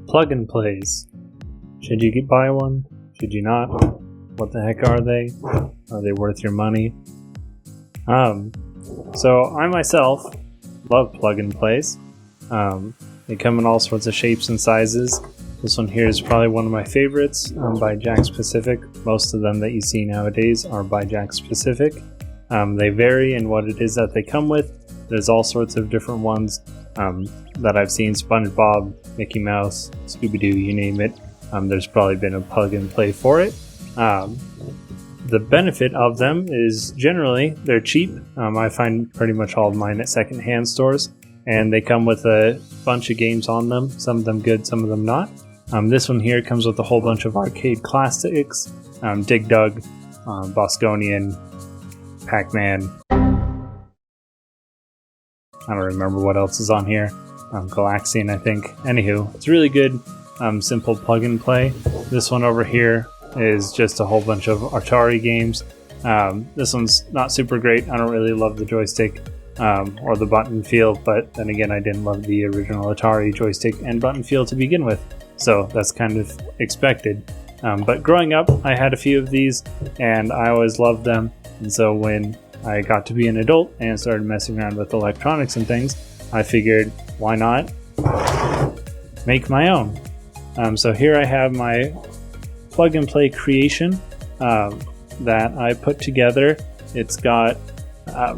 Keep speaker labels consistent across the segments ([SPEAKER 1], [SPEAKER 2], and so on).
[SPEAKER 1] Plug and plays. Should you buy one? Should you not? What the heck are they? Are they worth your money? So I myself love plug and plays. They come in all sorts of shapes and sizes. This one here is probably one of my favorites by Jakks Pacific. Most of them that you see nowadays are by Jakks Pacific. They vary in what it is that they come with. There's all sorts of different ones that I've seen. SpongeBob, Mickey Mouse, Scooby-Doo, you name it. There's probably been a plug and play for it. The benefit of them is generally they're cheap. I find pretty much all of mine at secondhand stores, and they come with a bunch of games on them. Some of them good, some of them not. This one here comes with a whole bunch of arcade classics. Dig Dug, Bosconian, Pac-Man. I don't remember what else is on here. Galaxian, I think. Anywho, it's really good, simple plug and play. This one over here is just a whole bunch of Atari games. This one's not super great. I don't really love the joystick or the button feel, but then again, I didn't love the original Atari joystick and button feel to begin with, so that's kind of expected. But growing up, I had a few of these, and I always loved them, and so when I got to be an adult and started messing around with electronics and things, I figured, why not make my own? So here I have my plug and play creation that I put together. It's got,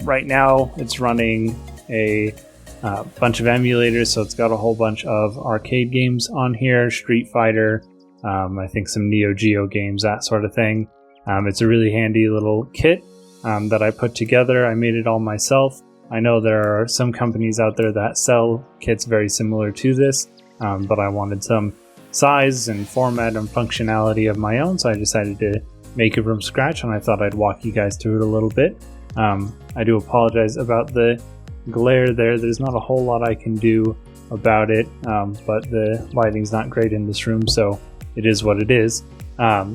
[SPEAKER 1] right now it's running a bunch of emulators, so it's got a whole bunch of arcade games on here, Street Fighter, I think some Neo Geo games, that sort of thing. It's a really handy little kit that I put together. I made it all myself. I know there are some companies out there that sell kits very similar to this, but I wanted some size and format and functionality of my own, so I decided to make it from scratch, and I thought I'd walk you guys through it a little bit. I do apologize about the glare there. There's not a whole lot I can do about it, but the lighting's not great in this room, so it is what it is.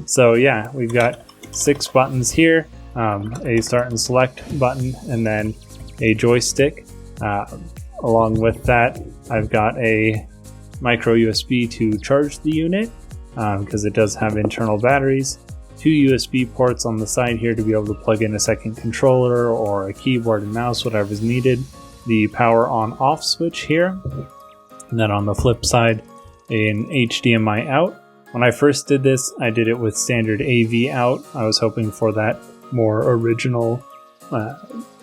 [SPEAKER 1] So yeah, we've got 6 buttons here, a start and select button, and then a joystick. Along with that, I've got a micro USB to charge the unit, because it does have internal batteries, 2 USB ports on the side here to be able to plug in a second controller or a keyboard and mouse, whatever's needed, the power on off switch here, and then on the flip side, an HDMI out. When I first did this, I did it with standard AV out. I was hoping for that more original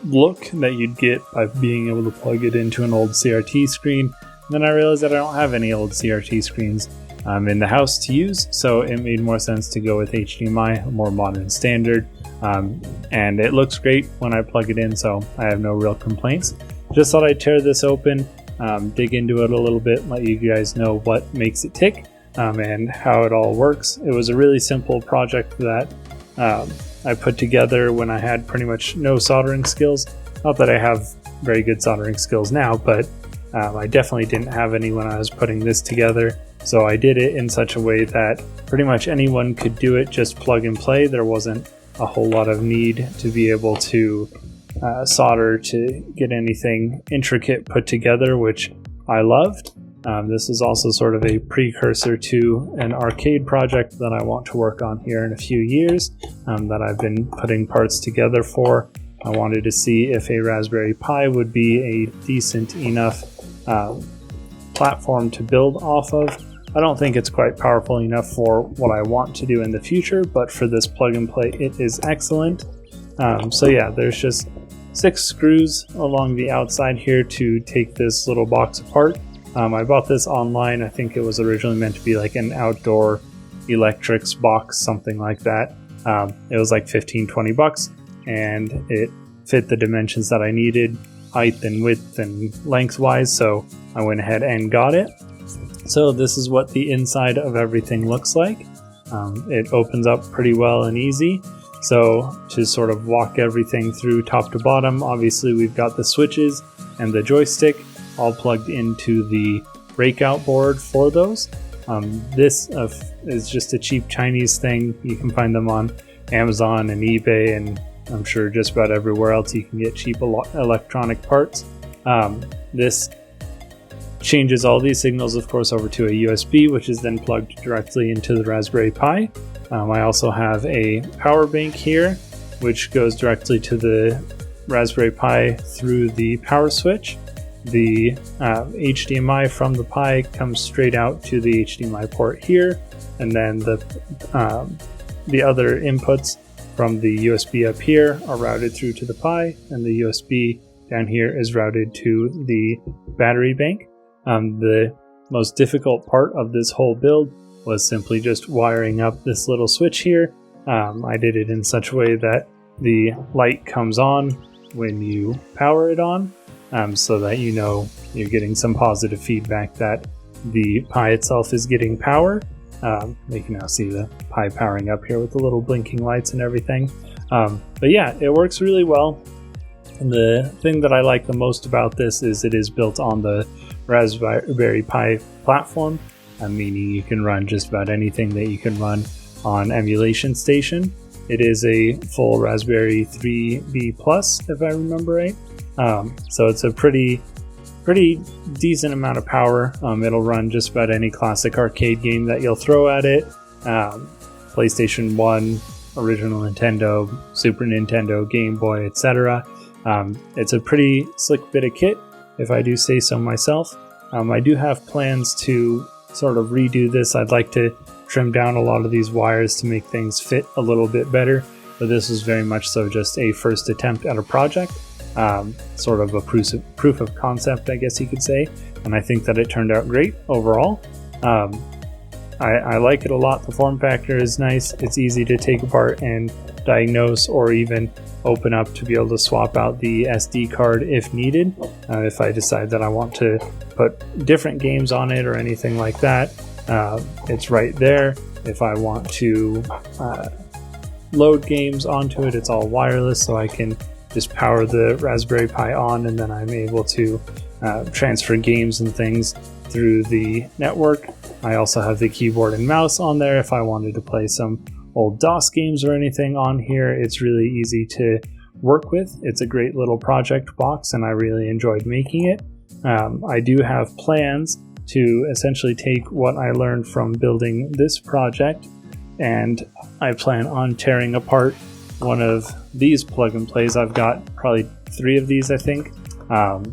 [SPEAKER 1] look that you'd get by being able to plug it into an old CRT screen. Then I realized that I don't have any old CRT screens in the house to use, so it made more sense to go with HDMI, a more modern standard, and it looks great when I plug it in, so I have no real complaints. Just thought I'd tear this open, dig into it a little bit, let you guys know what makes it tick and how it all works. It was a really simple project that I put together when I had pretty much no soldering skills. Not that I have very good soldering skills now, but I definitely didn't have any when I was putting this together. So I did it in such a way that pretty much anyone could do it, just plug and play. There wasn't a whole lot of need to be able to solder to get anything intricate put together, which I loved. This is also sort of a precursor to an arcade project that I want to work on here in a few years, that I've been putting parts together for. I wanted to see if a Raspberry Pi would be a decent enough platform to build off of. I don't think it's quite powerful enough for what I want to do in the future, but for this plug and play, it is excellent. So yeah, there's just 6 screws along the outside here to take this little box apart. I bought this online. I think it was originally meant to be like an outdoor electrics box, something like that. It was like 15-20 bucks, and it fit the dimensions that I needed, height and width and lengthwise, so I went ahead and got it. So this is what the inside of everything looks like. It opens up pretty well and easy. So to sort of walk everything through top to bottom, obviously we've got the switches and the joystick all plugged into the breakout board for those. This is just a cheap Chinese thing. You can find them on Amazon and eBay, and I'm sure just about everywhere else you can get cheap electronic parts. This changes all these signals, of course, over to a USB, which is then plugged directly into the Raspberry Pi. I also have a power bank here, which goes directly to the Raspberry Pi through the power switch. The HDMI from the Pi comes straight out to the HDMI port here, and then the other inputs from the USB up here are routed through to the Pi, and the USB down here is routed to the battery bank. The most difficult part of this whole build was simply just wiring up this little switch here. I did it in such a way that the light comes on when you power it on, so that you know you're getting some positive feedback that the Pi itself is getting power. You can now see the Pi powering up here with the little blinking lights and everything. But yeah, it works really well. And the thing that I like the most about this is it is built on the Raspberry Pi platform, meaning you can run just about anything that you can run on Emulation Station. It is a full Raspberry 3B Plus, if I remember right. So it's a pretty decent amount of power. It'll run just about any classic arcade game that you'll throw at it. PlayStation 1, original Nintendo, Super Nintendo, Game Boy, etc. It's a pretty slick bit of kit, if I do say so myself. I do have plans to sort of redo this. I'd like to trim down a lot of these wires to make things fit a little bit better, but this is very much so just a first attempt at a project, sort of a proof of concept, I guess you could say, and I think that it turned out great overall. I like it a lot. The form factor is nice. It's easy to take apart and diagnose, or even open up to be able to swap out the SD card if needed. If I decide that I want to put different games on it or anything like that, it's right there. If I want to load games onto it, it's all wireless, so I can just power the Raspberry Pi on, and then I'm able to transfer games and things through the network. I also have the keyboard and mouse on there if I wanted to play some old DOS games or anything on here. It's really easy to work with. It's a great little project box, and I really enjoyed making it. I do have plans to essentially take what I learned from building this project, and I plan on tearing apart one of these plug and plays. I've got probably 3 of these, I think, of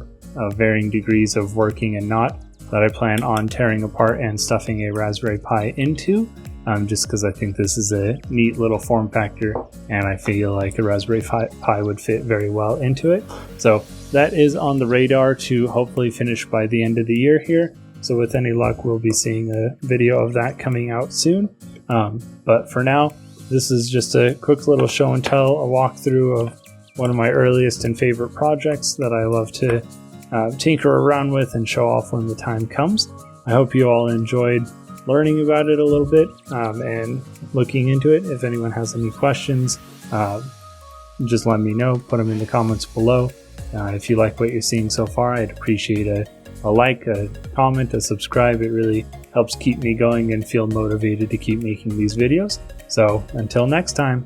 [SPEAKER 1] varying degrees of working and not, that I plan on tearing apart and stuffing a Raspberry Pi into, just because I think this is a neat little form factor, and I feel like a Raspberry Pi would fit very well into it. So that is on the radar to hopefully finish by the end of the year here. So with any luck, we'll be seeing a video of that coming out soon. But for now, this is just a quick little show and tell, a walkthrough of one of my earliest and favorite projects that I love to tinker around with and show off when the time comes. I hope you all enjoyed learning about it a little bit and looking into it. If anyone has any questions, just let me know. Put them in the comments below. If you like what you're seeing so far, I'd appreciate a like, a comment, a subscribe. It really helps keep me going and feel motivated to keep making these videos. So until next time.